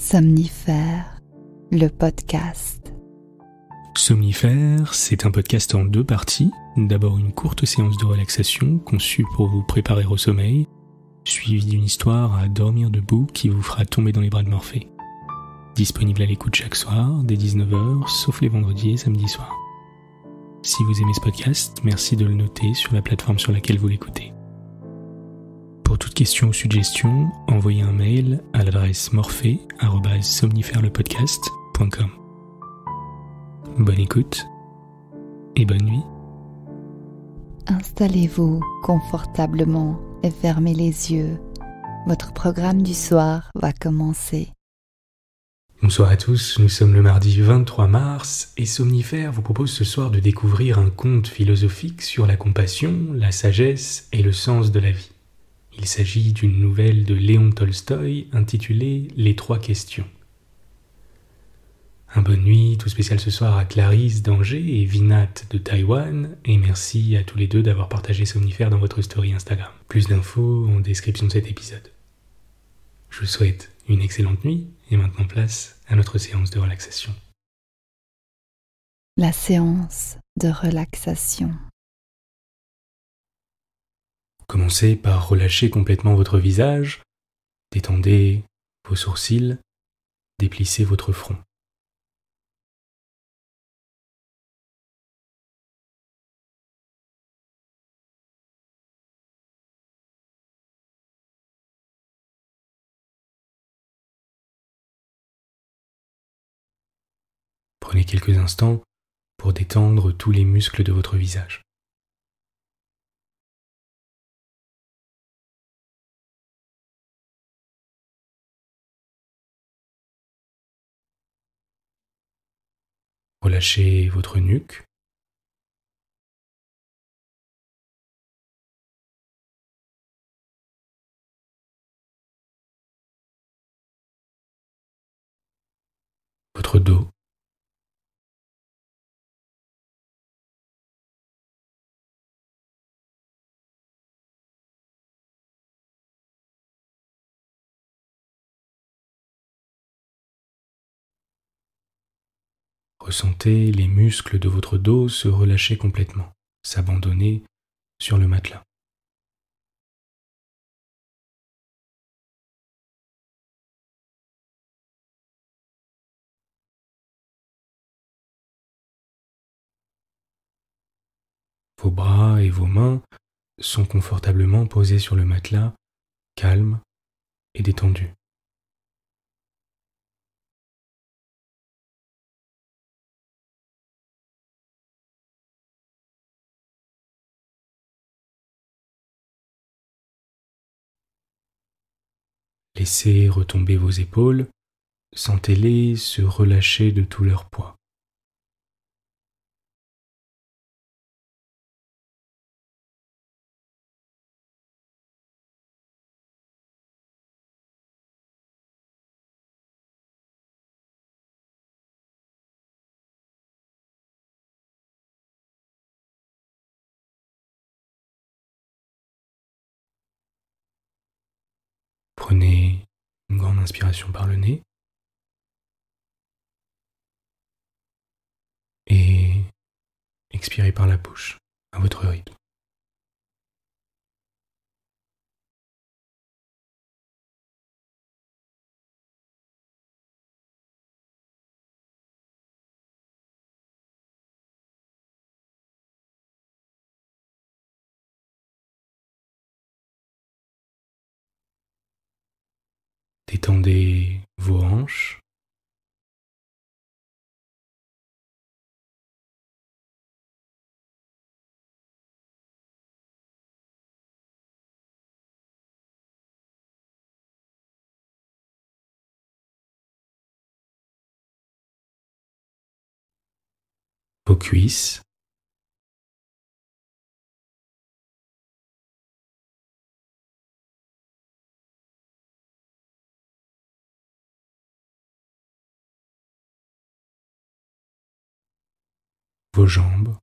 Somnifère, le podcast. Somnifère, c'est un podcast en 2 parties. D'abord une courte séance de relaxation conçue pour vous préparer au sommeil, suivie d'une histoire à dormir debout qui vous fera tomber dans les bras de Morphée. Disponible à l'écoute chaque soir, dès 19h, sauf les vendredis et samedis soirs. Si vous aimez ce podcast, merci de le noter sur la plateforme sur laquelle vous l'écoutez. Pour toute question ou suggestion, envoyez un mail à l'adresse morphée@somnifèrelepodcast.com. Bonne écoute et bonne nuit. Installez-vous confortablement et fermez les yeux. Votre programme du soir va commencer. Bonsoir à tous, nous sommes le mardi 23 mars et Somnifère vous propose ce soir de découvrir un conte philosophique sur la compassion, la sagesse et le sens de la vie. Il s'agit d'une nouvelle de Léon Tolstoï intitulée Les 3 questions. Un bonne nuit tout spécial ce soir à Clarisse d'Angers et Vinat de Taïwan, et merci à tous les deux d'avoir partagé Somnifère dans votre story Instagram. Plus d'infos en description de cet épisode. Je vous souhaite une excellente nuit et maintenant place à notre séance de relaxation. La séance de relaxation. Commencez par relâcher complètement votre visage, détendez vos sourcils, déplissez votre front. Prenez quelques instants pour détendre tous les muscles de votre visage. Relâchez votre nuque. Votre dos. Ressentez les muscles de votre dos se relâcher complètement, s'abandonner sur le matelas. Vos bras et vos mains sont confortablement posés sur le matelas, calmes et détendus. Laissez retomber vos épaules, sentez-les se relâcher de tout leur poids. Prenez une grande inspiration par le nez et expirez par la bouche à votre rythme. Détendez vos hanches, vos cuisses, vos jambes,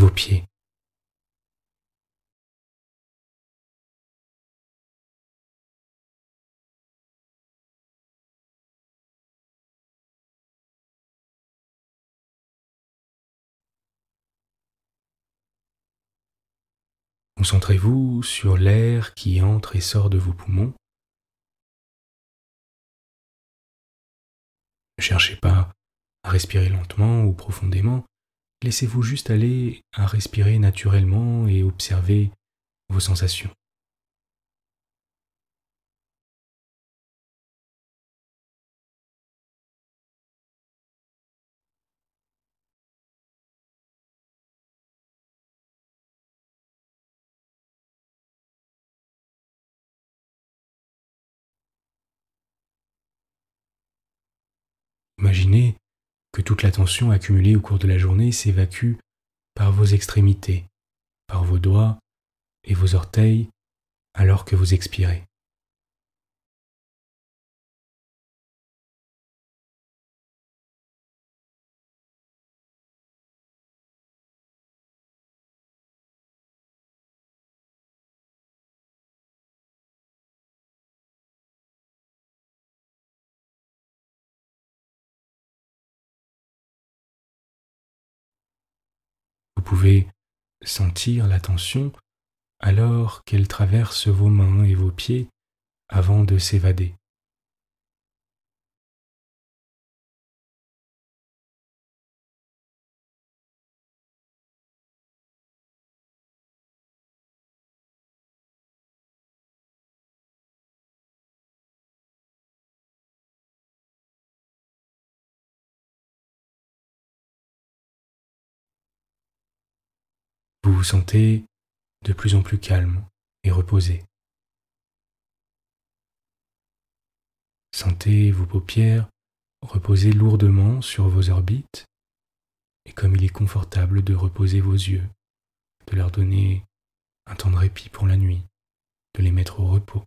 vos pieds. Concentrez-vous sur l'air qui entre et sort de vos poumons. Ne cherchez pas à respirer lentement ou profondément. Laissez-vous juste aller à respirer naturellement et observer vos sensations. Imaginez que toute la tension accumulée au cours de la journée s'évacue par vos extrémités, par vos doigts et vos orteils alors que vous expirez. Vous pouvez sentir la tension alors qu'elle traverse vos mains et vos pieds avant de s'évader. Vous vous sentez de plus en plus calme et reposé. Sentez vos paupières reposer lourdement sur vos orbites et comme il est confortable de reposer vos yeux, de leur donner un temps de répit pour la nuit, de les mettre au repos.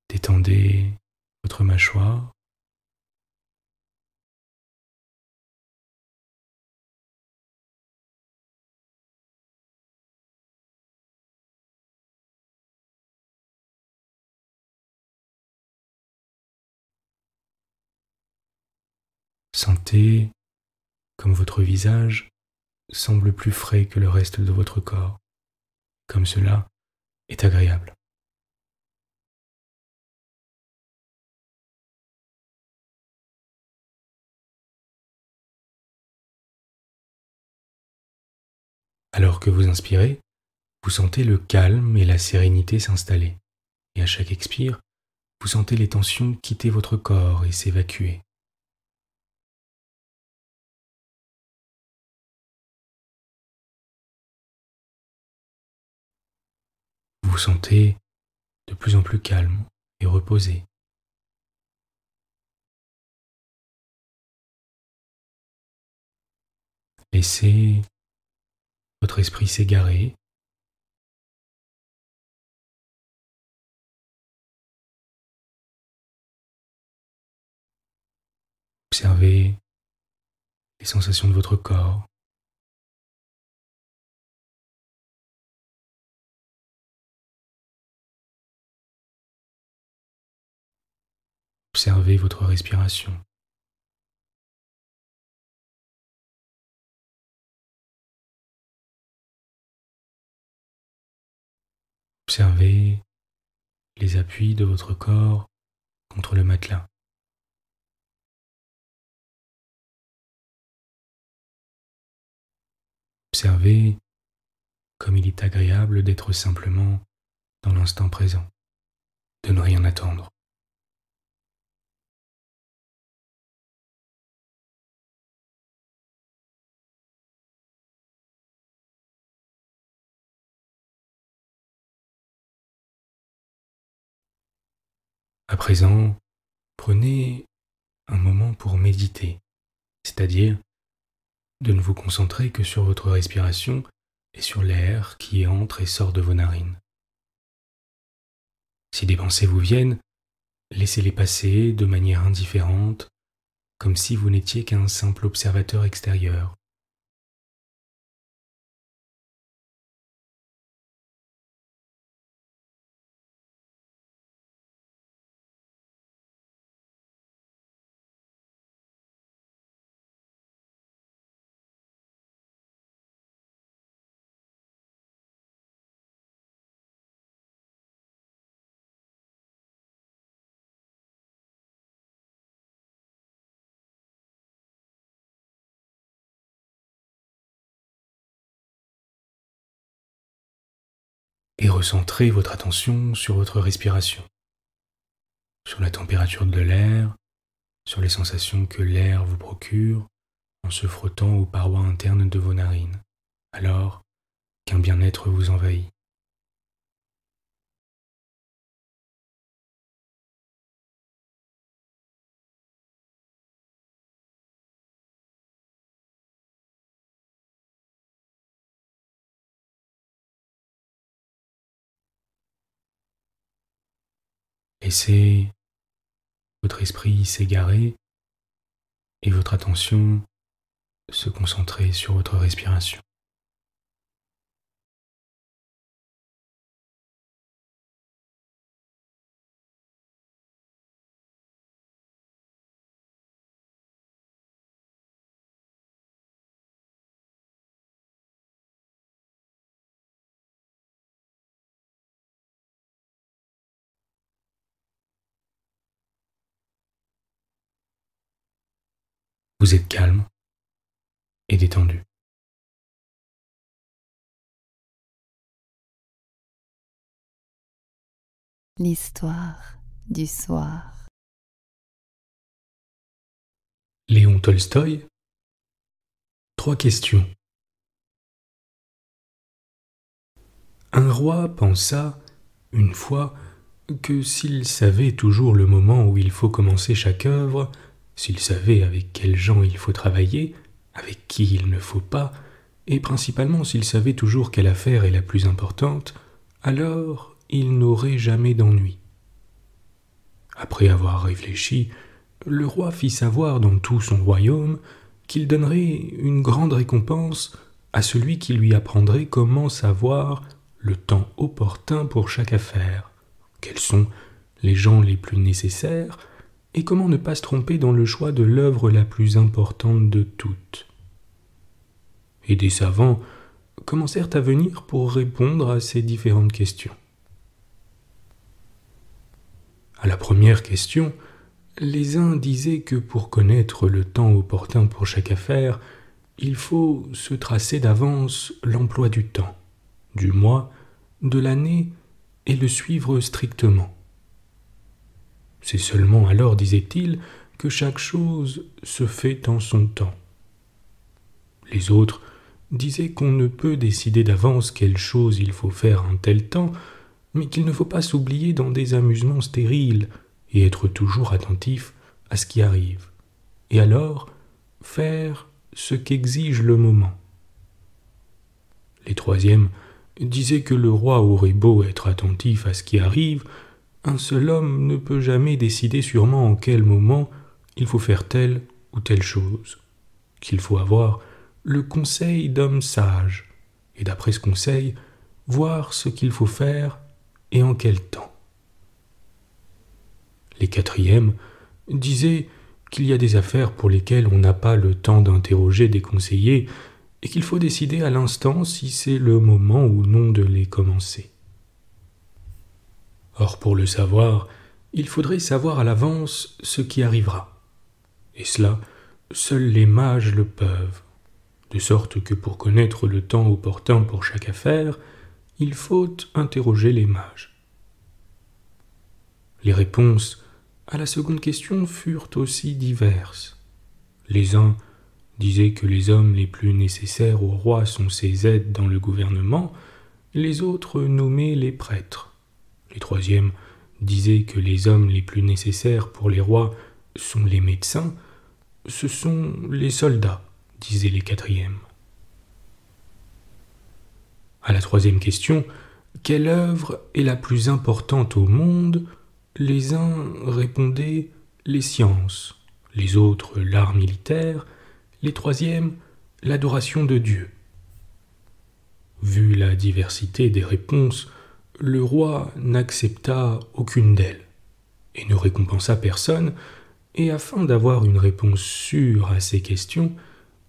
Détendez votre mâchoire, sentez comme votre visage semble plus frais que le reste de votre corps, comme cela est agréable. Alors que vous inspirez, vous sentez le calme et la sérénité s'installer, et à chaque expire, vous sentez les tensions quitter votre corps et s'évacuer. Vous vous sentez de plus en plus calme et reposé. Laissez votre esprit s'égarer, observez les sensations de votre corps, observez votre respiration. Observez les appuis de votre corps contre le matelas. Observez comme il est agréable d'être simplement dans l'instant présent, de ne rien attendre. À présent, prenez un moment pour méditer, c'est-à-dire de ne vous concentrer que sur votre respiration et sur l'air qui entre et sort de vos narines. Si des pensées vous viennent, laissez-les passer de manière indifférente, comme si vous n'étiez qu'un simple observateur extérieur. Et recentrez votre attention sur votre respiration, sur la température de l'air, sur les sensations que l'air vous procure en se frottant aux parois internes de vos narines, alors qu'un bien-être vous envahit. Laissez votre esprit s'égarer et votre attention se concentrer sur votre respiration. Vous êtes calme et détendu. L'histoire du soir. Léon Tolstoï. 3 questions. Un roi pensa, une fois, que s'il savait toujours le moment où il faut commencer chaque œuvre, s'il savait avec quels gens il faut travailler, avec qui il ne faut pas, et principalement s'il savait toujours quelle affaire est la plus importante, alors il n'aurait jamais d'ennui. Après avoir réfléchi, le roi fit savoir dans tout son royaume qu'il donnerait une grande récompense à celui qui lui apprendrait comment savoir le temps opportun pour chaque affaire, quels sont les gens les plus nécessaires, et comment ne pas se tromper dans le choix de l'œuvre la plus importante de toutes. Et des savants commencèrent à venir pour répondre à ces différentes questions. À la première question, les uns disaient que pour connaître le temps opportun pour chaque affaire, il faut se tracer d'avance l'emploi du temps, du mois, de l'année, et le suivre strictement. C'est seulement alors, disait-il, que chaque chose se fait en son temps. Les autres disaient qu'on ne peut décider d'avance quelle chose il faut faire en tel temps, mais qu'il ne faut pas s'oublier dans des amusements stériles et être toujours attentif à ce qui arrive, et alors faire ce qu'exige le moment. Les troisièmes disaient que le roi aurait beau être attentif à ce qui arrive, un seul homme ne peut jamais décider sûrement en quel moment il faut faire telle ou telle chose, qu'il faut avoir le conseil d'hommes sages, et d'après ce conseil, voir ce qu'il faut faire et en quel temps. Les quatrièmes disaient qu'il y a des affaires pour lesquelles on n'a pas le temps d'interroger des conseillers et qu'il faut décider à l'instant si c'est le moment ou non de les commencer. Or, pour le savoir, il faudrait savoir à l'avance ce qui arrivera. Et cela, seuls les mages le peuvent, de sorte que pour connaître le temps opportun pour chaque affaire, il faut interroger les mages. Les réponses à la seconde question furent aussi diverses. Les uns disaient que les hommes les plus nécessaires au roi sont ses aides dans le gouvernement, les autres nommaient les prêtres. Les troisièmes disait que les hommes les plus nécessaires pour les rois sont les médecins, ce sont les soldats, disaient les quatrièmes. À la troisième question, quelle œuvre est la plus importante au monde? Les uns répondaient les sciences, les autres l'art militaire, les troisièmes l'adoration de Dieu. Vu la diversité des réponses, le roi n'accepta aucune d'elles et ne récompensa personne, et afin d'avoir une réponse sûre à ces questions,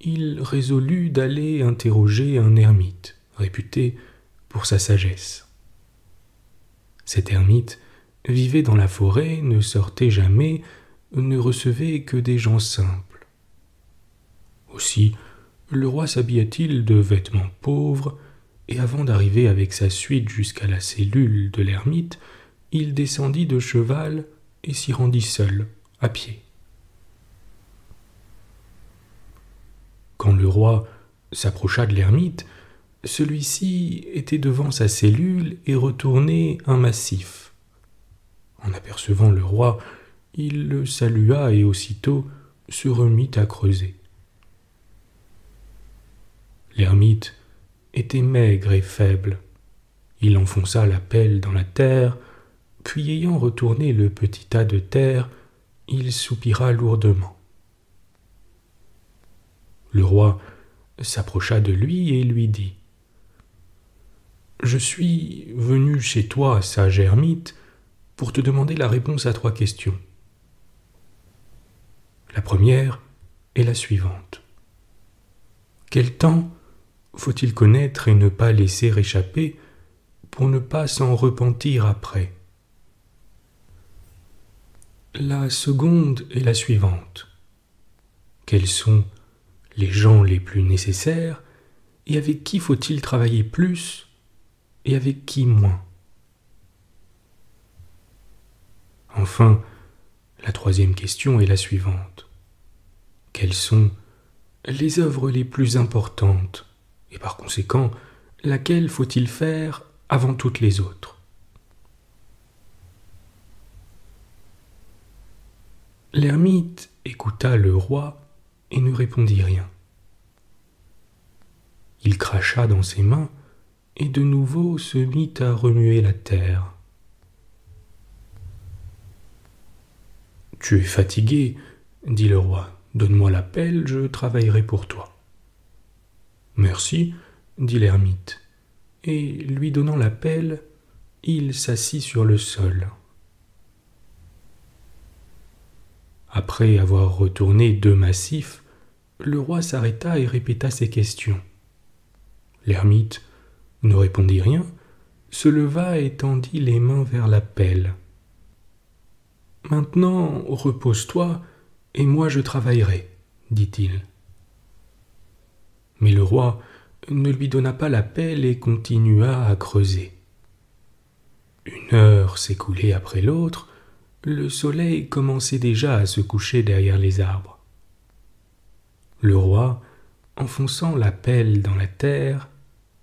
il résolut d'aller interroger un ermite, réputé pour sa sagesse. Cet ermite vivait dans la forêt, ne sortait jamais, ne recevait que des gens simples. Aussi, le roi s'habilla-t-il de vêtements pauvres, et avant d'arriver avec sa suite jusqu'à la cellule de l'ermite, il descendit de cheval et s'y rendit seul, à pied. Quand le roi s'approcha de l'ermite, celui-ci était devant sa cellule et retournait un massif. En apercevant le roi, il le salua et aussitôt se remit à creuser. L'ermite était maigre et faible. Il enfonça la pelle dans la terre, puis ayant retourné le petit tas de terre, il soupira lourdement. Le roi s'approcha de lui et lui dit « Je suis venu chez toi, sage ermite, pour te demander la réponse à 3 questions. La première est la suivante. Quel temps faut-il connaître et ne pas laisser échapper pour ne pas s'en repentir après? La seconde est la suivante. Quels sont les gens les plus nécessaires et avec qui faut-il travailler plus et avec qui moins? Enfin, la troisième question est la suivante. Quelles sont les œuvres les plus importantes et par conséquent, laquelle faut-il faire avant toutes les autres? L'ermite écouta le roi et ne répondit rien. Il cracha dans ses mains et de nouveau se mit à remuer la terre. « Tu es fatigué, dit le roi. Donne-moi la pelle, je travaillerai pour toi. » « Merci, dit l'ermite, et lui donnant la pelle, il s'assit sur le sol. Après avoir retourné 2 massifs, le roi s'arrêta et répéta ses questions. L'ermite ne répondit rien, se leva et tendit les mains vers la pelle. « Maintenant, repose-toi, et moi je travaillerai, dit-il. Mais le roi ne lui donna pas la pelle et continua à creuser. 1 heure s'écoulait après l'autre, le soleil commençait déjà à se coucher derrière les arbres. Le roi, enfonçant la pelle dans la terre,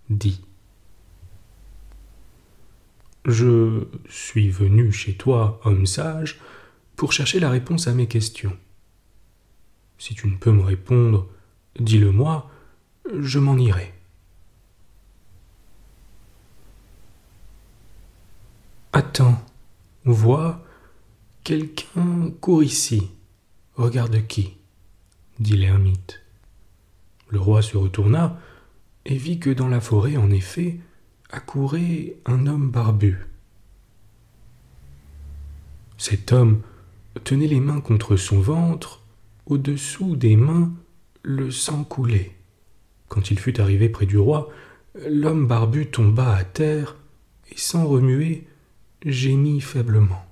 dit « Je suis venu chez toi, homme sage, pour chercher la réponse à mes questions. Si tu ne peux me répondre, dis-le-moi, je m'en irai. » « Attends, vois, quelqu'un court ici. Regarde qui, » dit l'ermite. Le roi se retourna et vit que dans la forêt, en effet, accourait un homme barbu. Cet homme tenait les mains contre son ventre, au-dessous des mains, le sang coulait. Quand il fut arrivé près du roi, l'homme barbu tomba à terre et, sans remuer, gémit faiblement.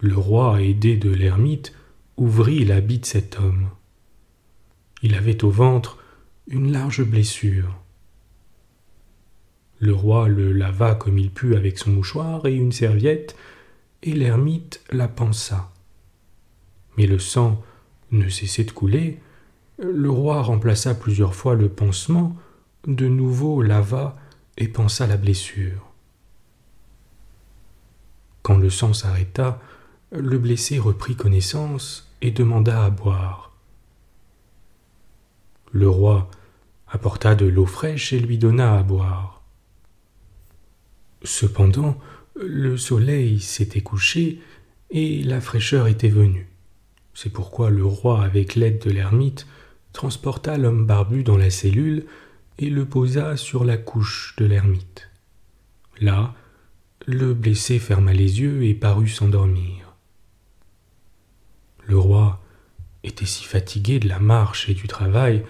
Le roi, aidé de l'ermite, ouvrit l'habit de cet homme. Il avait au ventre une large blessure. Le roi le lava comme il put avec son mouchoir et une serviette, et l'ermite la pansa. Mais le sang ne cessait de couler. Le roi remplaça plusieurs fois le pansement, de nouveau lava et pansa la blessure. Quand le sang s'arrêta, le blessé reprit connaissance et demanda à boire. Le roi apporta de l'eau fraîche et lui donna à boire. Cependant, le soleil s'était couché et la fraîcheur était venue. C'est pourquoi le roi, avec l'aide de l'ermite, transporta l'homme barbu dans la cellule et le posa sur la couche de l'ermite. Là, le blessé ferma les yeux et parut s'endormir. Le roi était si fatigué de la marche et du travail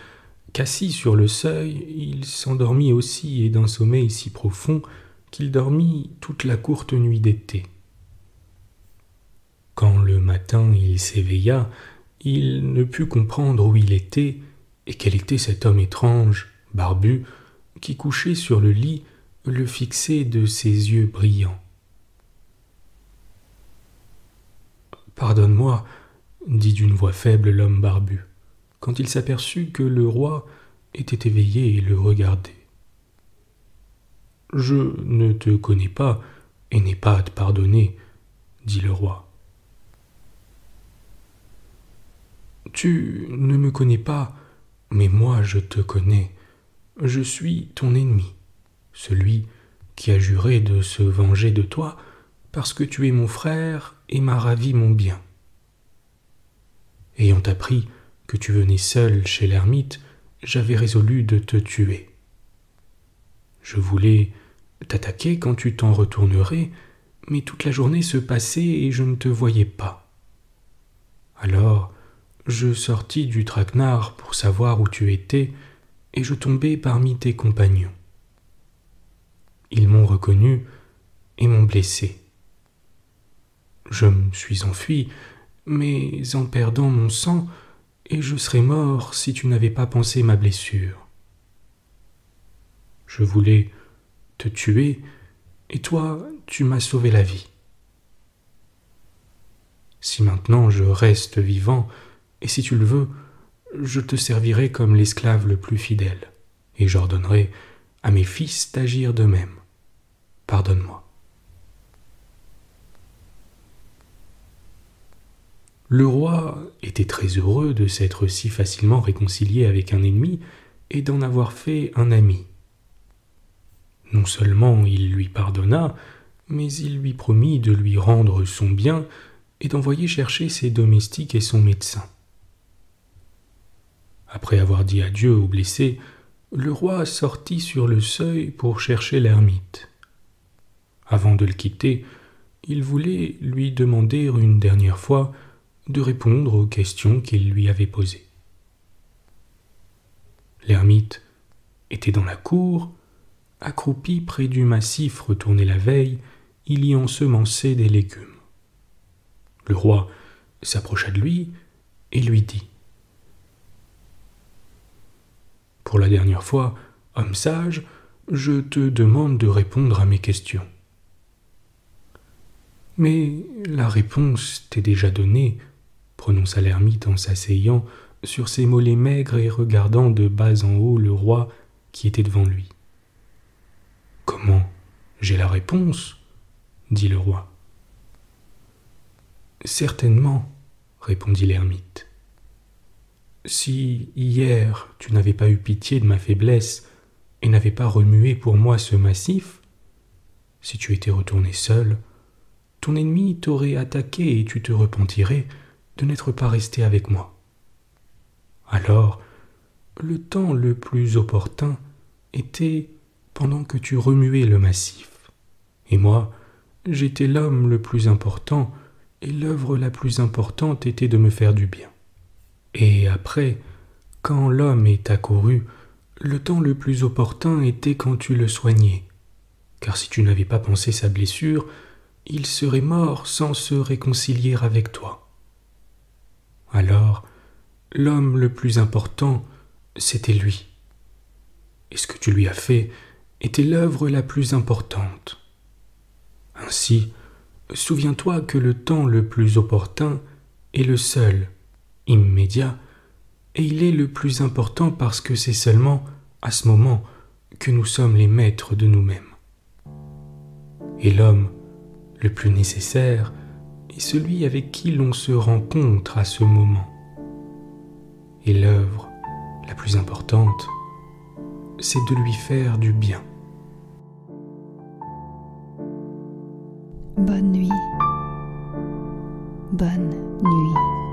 qu'assis sur le seuil, il s'endormit aussi et d'un sommeil si profond qu'il dormit toute la courte nuit d'été. Quand le matin il s'éveilla, il ne put comprendre où il était et quel était cet homme étrange, barbu, qui couché sur le lit le fixait de ses yeux brillants. « Pardonne-moi, » dit d'une voix faible l'homme barbu, quand il s'aperçut que le roi était éveillé et le regardait. « Je ne te connais pas et n'ai pas à te pardonner, » dit le roi. « Tu ne me connais pas, mais moi je te connais. Je suis ton ennemi, celui qui a juré de se venger de toi parce que tu es mon frère et m'as ravi mon bien. Ayant appris que tu venais seul chez l'ermite, j'avais résolu de te tuer. Je voulais t'attaquer quand tu t'en retournerais, mais toute la journée se passait et je ne te voyais pas. Alors, je sortis du traquenard pour savoir où tu étais, et je tombai parmi tes compagnons. Ils m'ont reconnu et m'ont blessé. Je me suis enfui, mais en perdant mon sang, et je serais mort si tu n'avais pas pansé ma blessure. Je voulais te tuer, et toi, tu m'as sauvé la vie. Si maintenant je reste vivant, et si tu le veux, je te servirai comme l'esclave le plus fidèle, et j'ordonnerai à mes fils d'agir de même. Pardonne-moi. Le roi était très heureux de s'être si facilement réconcilié avec un ennemi et d'en avoir fait un ami. Non seulement il lui pardonna, mais il lui promit de lui rendre son bien et d'envoyer chercher ses domestiques et son médecin. Après avoir dit adieu au blessé, le roi sortit sur le seuil pour chercher l'ermite. Avant de le quitter, il voulait lui demander une dernière fois de répondre aux questions qu'il lui avait posées. L'ermite était dans la cour, accroupi près du massif retourné la veille, il y ensemençait des légumes. Le roi s'approcha de lui et lui dit : « Pour la dernière fois, homme sage, je te demande de répondre à mes questions. » « Mais la réponse t'est déjà donnée, » prononça l'ermite en s'asseyant sur ses mollets maigres et regardant de bas en haut le roi qui était devant lui. « Comment ? J'ai la réponse » dit le roi. « Certainement, » répondit l'ermite. « Si hier tu n'avais pas eu pitié de ma faiblesse et n'avais pas remué pour moi ce massif, si tu étais retourné seul, ton ennemi t'aurait attaqué et tu te repentirais de n'être pas resté avec moi. Alors, le temps le plus opportun était pendant que tu remuais le massif. Et moi, j'étais l'homme le plus important, et l'œuvre la plus importante était de me faire du bien. Et après, quand l'homme est accouru, le temps le plus opportun était quand tu le soignais, car si tu n'avais pas pansé sa blessure, il serait mort sans se réconcilier avec toi. Alors, l'homme le plus important, c'était lui. Et ce que tu lui as fait était l'œuvre la plus importante. Ainsi, souviens-toi que le temps le plus opportun est le seul, immédiat, et il est le plus important parce que c'est seulement à ce moment que nous sommes les maîtres de nous-mêmes. Et l'homme le plus nécessaire est celui avec qui l'on se rencontre à ce moment. Et l'œuvre la plus importante, c'est de lui faire du bien. Bonne nuit. Bonne nuit.